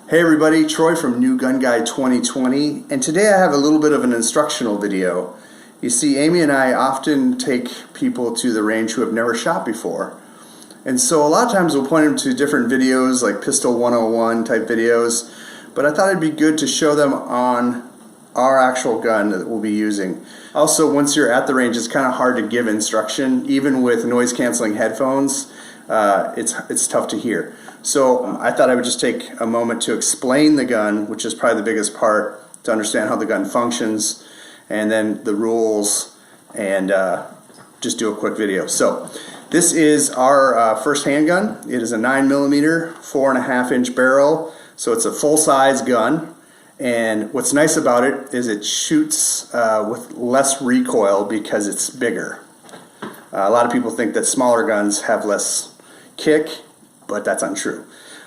Hey everybody, Troy from New Gun Guy 2020, and today I have a little bit of an instructional video. You see, Amy and I often take people to the range who have never shot before, and so a lot of times we'll point them to different videos like Pistol 101 type videos, but I thought it'd be good to show them on our actual gun that we'll be using. Also, once you're at the range, it's kind of hard to give instruction. Even with noise canceling headphones, it's tough to hear. So I thought I would just take a moment to explain the gun, which is probably the biggest part, to understand how the gun functions, and then the rules, and just do a quick video. So this is our first handgun. It is a 9mm, 4.5-inch barrel, so it's a full-size gun. And what's nice about it is it shoots with less recoil because it's bigger. A lot of people think that smaller guns have less kick, but that's untrue.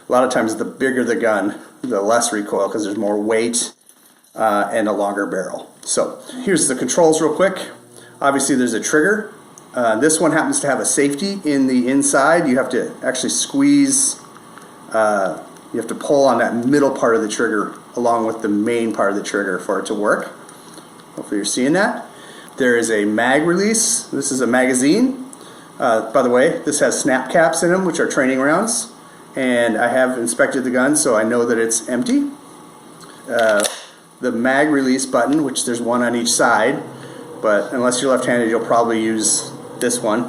A lot of times the bigger the gun, the less recoil because there's more weight and a longer barrel. So here's the controls real quick. Obviously there's a trigger. This one happens to have a safety in the inside. You have to actually squeeze, you have to pull on that middle part of the trigger along with the main part of the trigger for it to work. Hopefully you're seeing that. There is a mag release. This is a magazine. By the way, this has snap caps in them, which are training rounds, and I have inspected the gun, so I know that it's empty. The mag release button, which there's one on each side, but unless you're left-handed, you'll probably use this one.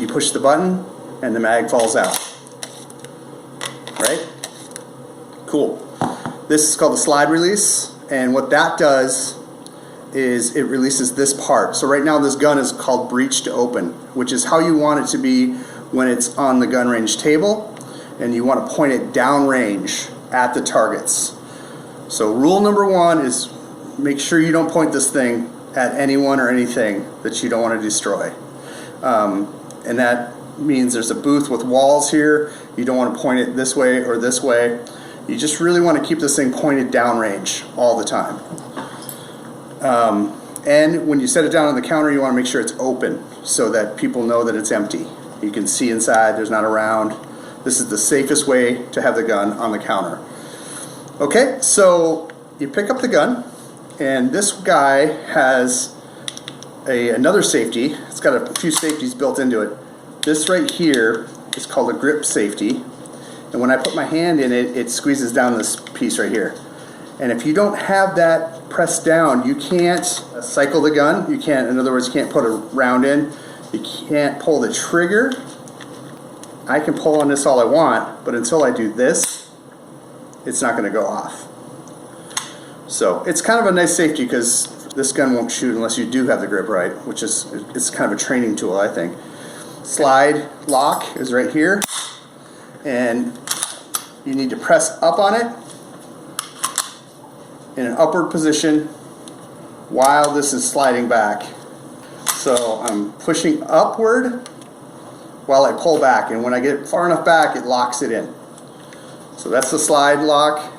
You push the button, and the mag falls out. Right? Cool. This is called the slide release, and what that does is it releases this part. So right now this gun is called breech to open, which is how you want it to be when it's on the gun range table, and you want to point it down range at the targets. So rule number one is make sure you don't point this thing at anyone or anything that you don't want to destroy. And that means there's a booth with walls here. You don't want to point it this way or this way. You just really want to keep this thing pointed down range all the time. And when you set it down on the counter, you want to make sure it's open so that people know that it's empty. You can see inside, there's not a round. This is the safest way to have the gun on the counter. Okay, so you pick up the gun, and this guy has another safety. It's got a few safeties built into it. This right here is called a grip safety, and when I put my hand in it, it squeezes down this piece right here. And if you don't have that pressed down, you can't cycle the gun. You can't, in other words, you can't put a round in. You can't pull the trigger. I can pull on this all I want, but until I do this, it's not going to go off. So it's kind of a nice safety because this gun won't shoot unless you do have the grip right, which is, it's kind of a training tool, I think. Slide lock is right here, and you need to press up on it in an upward position while this is sliding back. So I'm pushing upward while I pull back, and when I get far enough back, it locks it in. So that's the slide lock,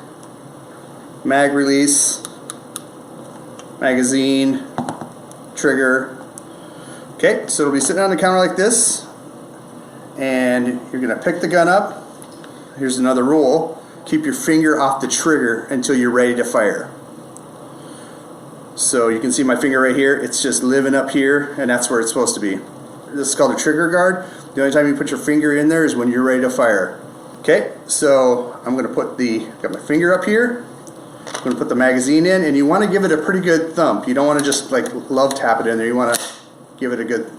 mag release, magazine, trigger. Okay, so it'll be sitting on the counter like this, and you're gonna pick the gun up. Here's another rule. Keep your finger off the trigger until you're ready to fire. So you can see my finger right here. It's just living up here, and that's where it's supposed to be. This is called a trigger guard. The only time you put your finger in there is when you're ready to fire. Okay, so I'm going to got my finger up here. I'm going to put the magazine in, and you want to give it a pretty good thump. You don't want to just like love tap it in there. You want to give it a good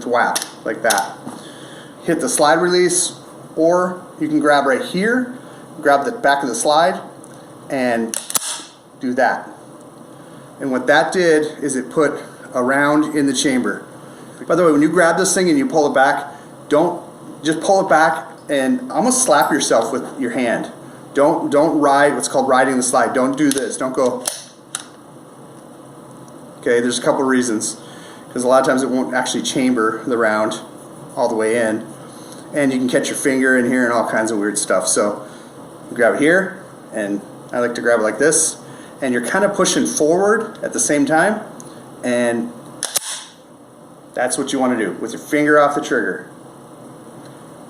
thwap like that. Hit the slide release, or you can grab right here. Grab the back of the slide and do that. And what that did is it put a round in the chamber. By the way, when you grab this thing and you pull it back, don't just pull it back and almost slap yourself with your hand. Don't ride what's called riding the slide. Don't do this. Don't go. Okay, there's a couple reasons. Because a lot of times it won't actually chamber the round all the way in. And you can catch your finger in here and all kinds of weird stuff. So grab it here, and I like to grab it like this, and you're kind of pushing forward at the same time, and that's what you want to do with your finger off the trigger.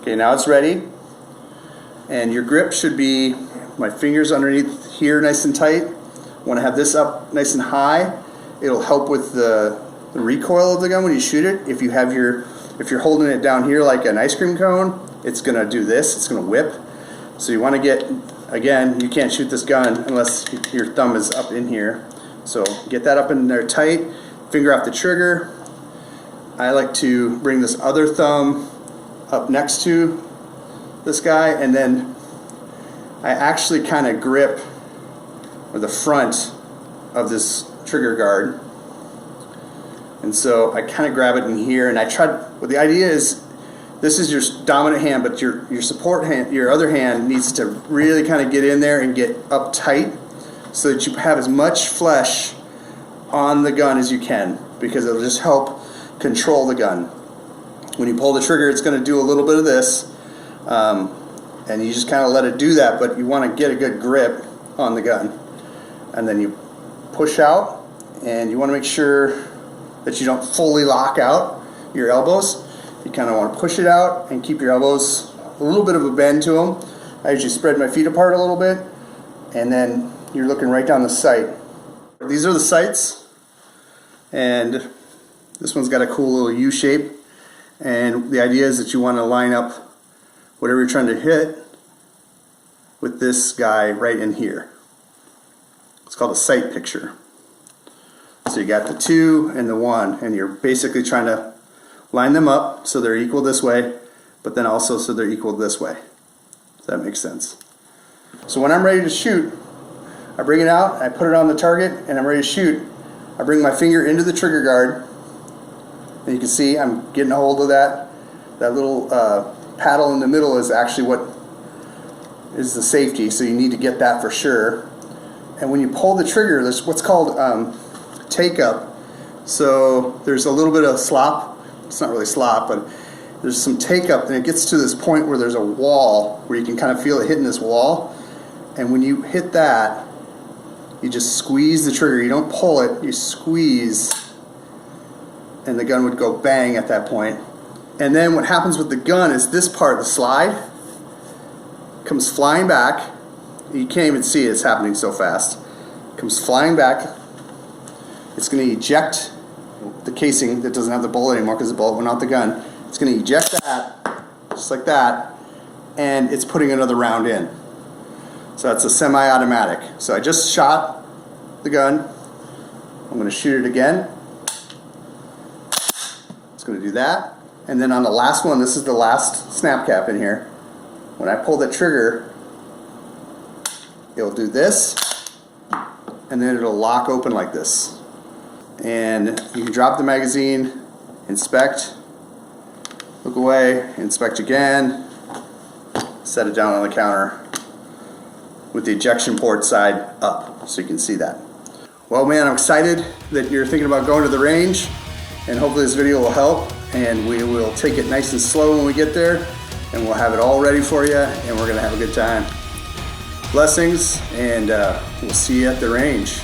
Okay, now it's ready, And your grip should be, my fingers underneath here nice and tight. Want to have this up nice and high. It'll help with the recoil of the gun when you shoot it. If you're holding it down here like an ice cream cone, it's gonna do this, it's gonna whip. So you want to get, again, you can't shoot this gun unless your thumb is up in here. So get that up in there tight, finger off the trigger. I like to bring this other thumb up next to this guy, and then I actually kind of grip the front of this trigger guard. And so I kind of grab it in here, and I try, well, the idea is this is your dominant hand, but your support hand, your other hand needs to really kind of get in there and get up tight so that you have as much flesh on the gun as you can, because it'll just help control the gun. When you pull the trigger, it's going to do a little bit of this, and you just kind of let it do that, but you want to get a good grip on the gun. And then you push out, and you want to make sure that you don't fully lock out your elbows. You kind of want to push it out and keep your elbows a little bit of a bend to them. I usually spread my feet apart a little bit, and then you're looking right down the sight. These are the sights, and this one's got a cool little U shape, and the idea is that you want to line up whatever you're trying to hit with this guy right in here. It's called a sight picture. So you got the 2 and the 1, and you're basically trying to line them up so they're equal this way, but then also so they're equal this way. Does that make sense? So when I'm ready to shoot, I bring it out, I put it on the target, and I'm ready to shoot. I bring my finger into the trigger guard, and you can see I'm getting a hold of that. That little paddle in the middle is actually what is the safety, so you need to get that for sure. And when you pull the trigger, there's what's called take up. So there's a little bit of slop. It's not really slop, but there's some take up, and it gets to this point where there's a wall where you can kind of feel it hitting this wall. And when you hit that, you just squeeze the trigger. You don't pull it, you squeeze, and the gun would go bang at that point. And then what happens with the gun is this part, the slide, comes flying back. You can't even see it, it's happening so fast. It comes flying back. It's going to eject the casing that doesn't have the bullet anymore because the bullet went out the gun. It's going to eject that, just like that, and it's putting another round in. So that's a semi-automatic. So I just shot the gun. I'm going to shoot it again. It's going to do that. And then on the last one, this is the last snap cap in here. When I pull the trigger, it'll do this, and then it'll lock open like this. And you can drop the magazine, inspect, look away, inspect again, set it down on the counter with the ejection port side up so you can see that. Well, man, I'm excited that you're thinking about going to the range, and hopefully this video will help, and we will take it nice and slow when we get there, and we'll have it all ready for you, and we're going to have a good time. Blessings, and we'll see you at the range.